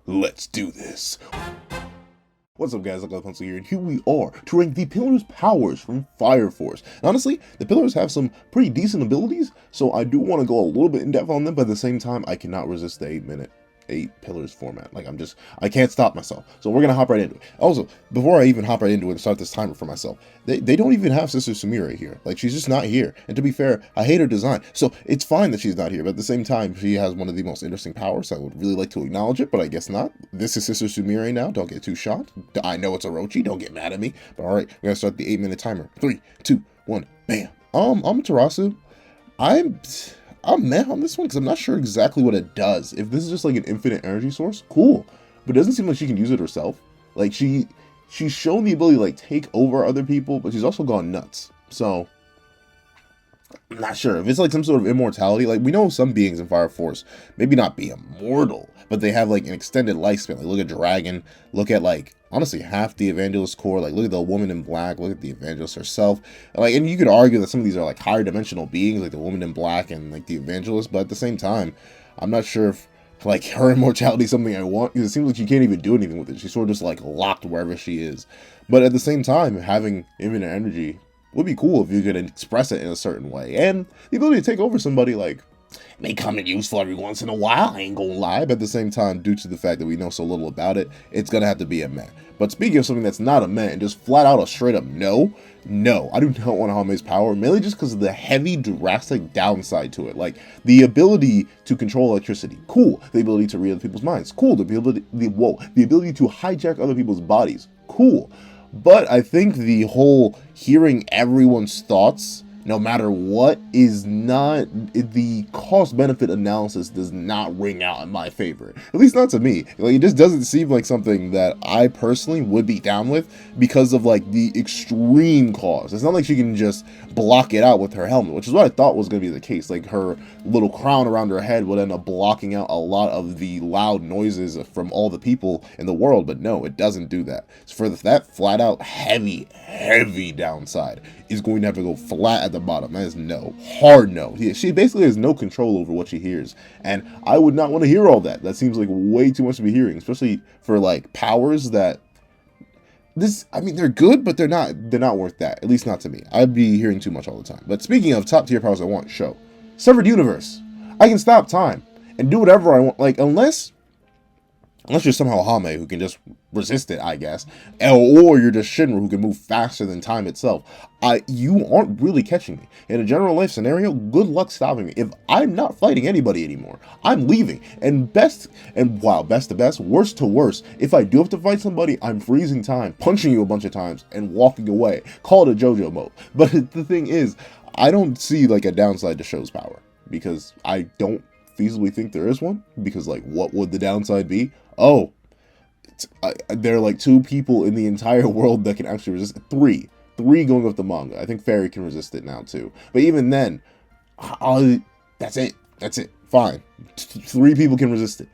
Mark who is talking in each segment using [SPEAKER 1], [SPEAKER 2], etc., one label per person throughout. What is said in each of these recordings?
[SPEAKER 1] Let's do this. What's up, guys? Like Pencil here, and here we are to rank the Pillar's powers from Fire Force. And honestly, the Pillars have some pretty decent abilities, so I do want to go a little bit in depth on them, but at the same time, I cannot resist the 8 Pillars format. Like, I can't stop myself. So we're gonna hop right into it. Also, before I even hop right into it and start this timer for myself, they don't even have Sister Sumire here. Like, she's just not here. And to be fair, I hate her design. So it's fine that she's not here, but at the same time, she has one of the most interesting powers. I would really like to acknowledge it, but I guess not. This is Sister Sumire now. Don't get too shocked. I know it's Orochi. Don't get mad at me. But all right, we're gonna start the 8-minute timer. 3, 2, 1, bam. I'm Tarasu. I'm meh on this one because I'm not sure exactly what it does. If this is just like an infinite energy source, cool. But it doesn't seem like she can use it herself. Like, she's shown the ability to like take over other people, but she's also gone nuts. So I'm not sure if it's like some sort of immortality. Like, we know some beings in Fire Force maybe not be immortal, but they have like an extended lifespan. Like, look at Dragon, look at like honestly half the Evangelist core, like look at the Woman in Black, look at the Evangelist herself. Like, and you could argue that some of these are like higher dimensional beings, like the Woman in Black and like the Evangelist, but at the same time, I'm not sure if like her immortality is something I want, because it seems like she can't even do anything with it. She's sort of just like locked wherever she is. But at the same time, having infinite energy would be cool if you could express it in a certain way. And the ability to take over somebody, like, may come in useful every once in a while, I ain't gonna lie, but at the same time, due to the fact that we know so little about it, it's gonna have to be a meh. But speaking of something that's not a meh, and just flat out a straight up no, I do not want Hame's power, mainly just because of the heavy, drastic downside to it. Like, the ability to control electricity, cool. The ability to read other people's minds, cool. The ability to hijack other people's bodies, cool. But I think the whole hearing everyone's thoughts, no matter what, is not, the cost-benefit analysis does not ring out in my favor. At least not to me. Like, it just doesn't seem like something that I personally would be down with because of, like, the extreme cost. It's not like she can just block it out with her helmet, which is what I thought was going to be the case. Like, her little crown around her head would end up blocking out a lot of the loud noises from all the people in the world, but no, it doesn't do that. So for that flat-out heavy downside is going to have to go flat at the bottom. That is no. Hard no. She basically has no control over what she hears. And I would not want to hear all that. That seems like way too much to be hearing, especially for like powers that I mean, they're good, but they're not worth that. At least not to me. I'd be hearing too much all the time. But speaking of top tier powers I want, show. Severed Universe. I can stop time and do whatever I want. Like, unless you're somehow Hame who can just resist it, I guess. Or you're just Shinra who can move faster than time itself. You aren't really catching me. In a general life scenario, good luck stopping me. If I'm not fighting anybody anymore, I'm leaving. And best to best, worst to worst, if I do have to fight somebody, I'm freezing time, punching you a bunch of times, and walking away. Call it a JoJo mode. But the thing is, I don't see like a downside to Show's power, because I don't feasibly think there is one, because like, what would the downside be? Oh, there are like 2 people in the entire world that can actually resist. 3 going with the manga. I think Fairy can resist it now too, but even then, that's it, fine. 3 people can resist it,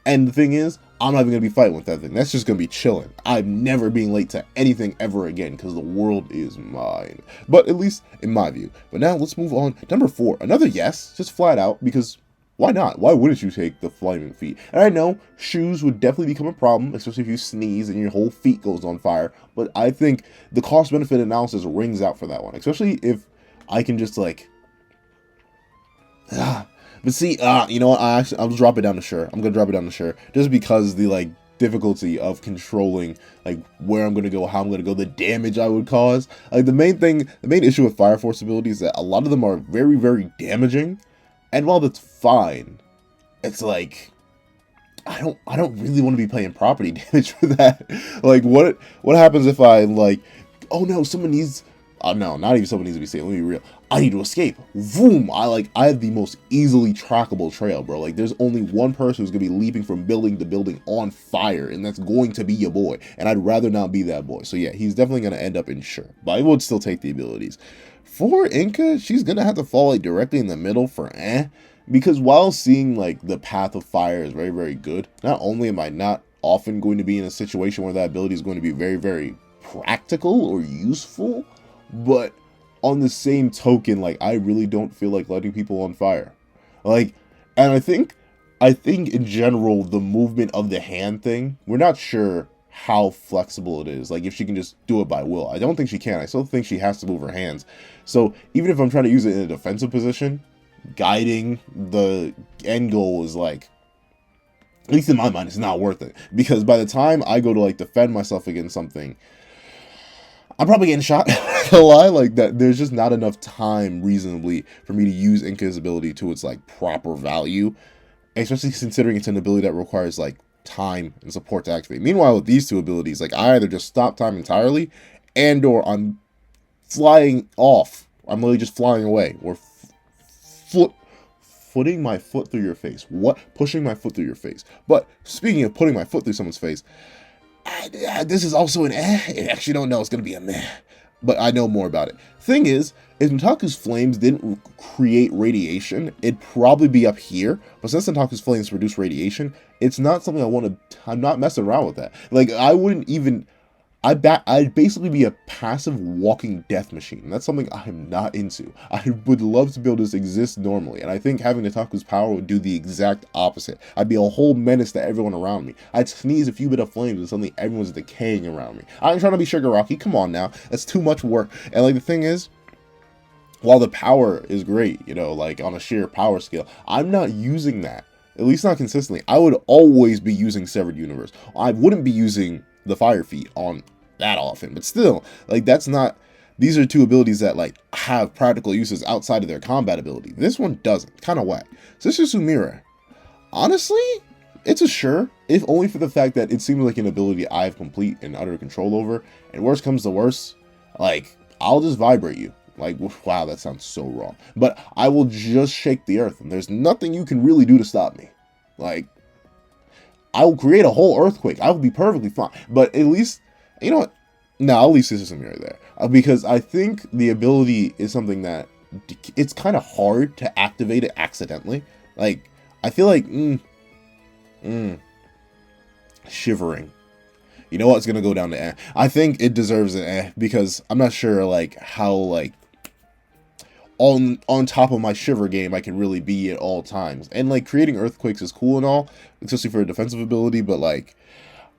[SPEAKER 1] and the thing is, I'm not even gonna be fighting with that thing. That's just gonna be chilling. I'm never being late to anything ever again, because the world is mine, but at least in my view. But now let's move on. Number 4, another yes, just flat out, because why not? Why wouldn't you take the flaming feet? And I know shoes would definitely become a problem, especially if you sneeze and your whole feet goes on fire. But I think the cost-benefit analysis rings out for that one, especially if I can just like, But see, you know what? I'll drop it down to sure. I'm gonna drop it down to sure, just because the like difficulty of controlling like where I'm gonna go, how I'm gonna go, the damage I would cause. Like, the main issue with Fire Force abilities is that a lot of them are very, very damaging. And while that's fine, it's like, I don't really want to be paying property damage for that. Like, what happens if I like, oh no, someone needs, no, not even someone needs to be saved. Let me be real. I need to escape. Boom! I have the most easily trackable trail, bro. Like, there's only one person who's gonna be leaping from building to building on fire, and that's going to be your boy. And I'd rather not be that boy. So yeah, he's definitely gonna end up in sure, but I would still take the abilities. For Inca, she's gonna have to fall like directly in the middle for because while seeing like the path of fire is very, very good, not only am I not often going to be in a situation where that ability is going to be very, very practical or useful, but on the same token, like, I really don't feel like lighting people on fire. Like, and I think I think in general, the movement of the hand thing, we're not sure how flexible it is. Like if she can just do it by will. I don't think she can. I still think she has to move her hands. So even if I'm trying to use it in a defensive position, guiding the end goal is like, at least in my mind, it's not worth it. Because by the time I go to like defend myself against something, I'm probably getting shot. A lie like that. There's just not enough time reasonably for me to use Inca's ability to its like proper value, especially considering it's an ability that requires like time and support to activate. Meanwhile, with these two abilities, like I either just stop time entirely, and or I'm flying off. I'm literally just flying away, or putting my foot through your face. What? Pushing my foot through your face. But speaking of putting my foot through someone's face, this is also an I actually don't know. It's gonna be a meh, but I know more about it. Thing is, if Ntaku's flames didn't create radiation, it'd probably be up here. But since Ntaku's flames produce radiation, it's not something I want to. I'm not messing around with that. Like I wouldn't even. I'd basically be a passive walking death machine. That's something I am not into. I would love to be able to just exist normally, and I think having Ntaku's power would do the exact opposite. I'd be a whole menace to everyone around me. I'd sneeze a few bit of flames and suddenly everyone's decaying around me. I ain't trying to be Shigaraki, come on now. That's too much work. And like the thing is, while the power is great, you know, like on a sheer power scale, I'm not using that. At least not consistently. I would always be using Severed Universe. I wouldn't be using the Fire Feet on that often, but still, like that's not. These are two abilities that like have practical uses outside of their combat ability. This one doesn't. Kind of whack. Sister Sumire, honestly, it's a sure, if only for the fact that it seems like an ability I have complete and utter control over. And worst comes to worst, like I'll just vibrate you. Like, wow, that sounds so wrong. But I will just shake the earth, and there's nothing you can really do to stop me. Like, I will create a whole earthquake. I will be perfectly fine. But at least, you know what? No, I'll leave Sister Samira there. Because I think the ability is something that it's kind of hard to activate it accidentally. Like, I feel like, shivering. You know what? It's going to go down to eh. I think it deserves an eh, because I'm not sure, like, how, like, on top of my shiver game I can really be at all times. And, like, creating earthquakes is cool and all, especially for a defensive ability, but, like,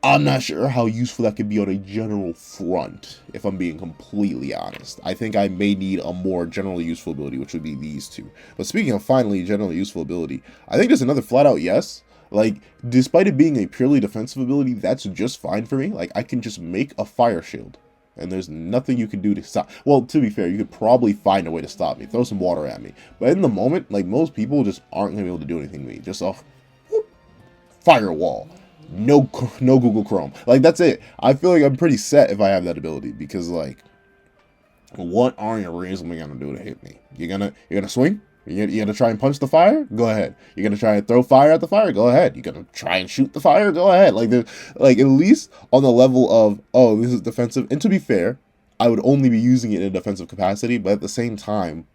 [SPEAKER 1] I'm not sure how useful that could be on a general front, if I'm being completely honest. I think I may need a more generally useful ability, which would be these two. But speaking of finally generally useful ability, I think there's another flat-out yes. Like, despite it being a purely defensive ability, that's just fine for me. Like, I can just make a fire shield, and there's nothing you can do to stop. Well, to be fair, you could probably find a way to stop me. Throw some water at me. But in the moment, like, most people just aren't going to be able to do anything to me. Just a firewall. No Google Chrome. Like, that's it. I feel like I'm pretty set if I have that ability, because, like, what are you reasonably going to do to hit me? You're gonna swing? You're gonna try and punch the fire? Go ahead. You're gonna try and throw fire at the fire? Go ahead. You're gonna try and shoot the fire? Go ahead. Like, at least on the level of, oh, this is defensive. And to be fair, I would only be using it in a defensive capacity, but at the same time,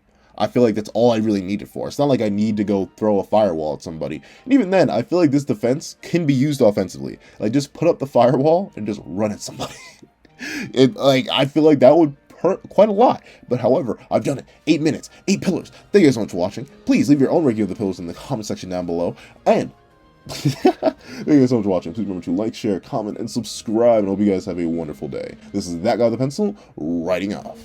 [SPEAKER 1] I feel like that's all I really need it for. It's not like I need to go throw a firewall at somebody. And even then, I feel like this defense can be used offensively. Like, just put up the firewall and just run at somebody. I feel like that would hurt quite a lot. But however, I've done it. 8 minutes, 8 pillars. Thank you guys so much for watching. Please leave your own ranking of the pillars in the comment section down below. And thank you guys so much for watching. Please remember to like, share, comment, and subscribe. And I hope you guys have a wonderful day. This is That Guy with the Pencil, writing off.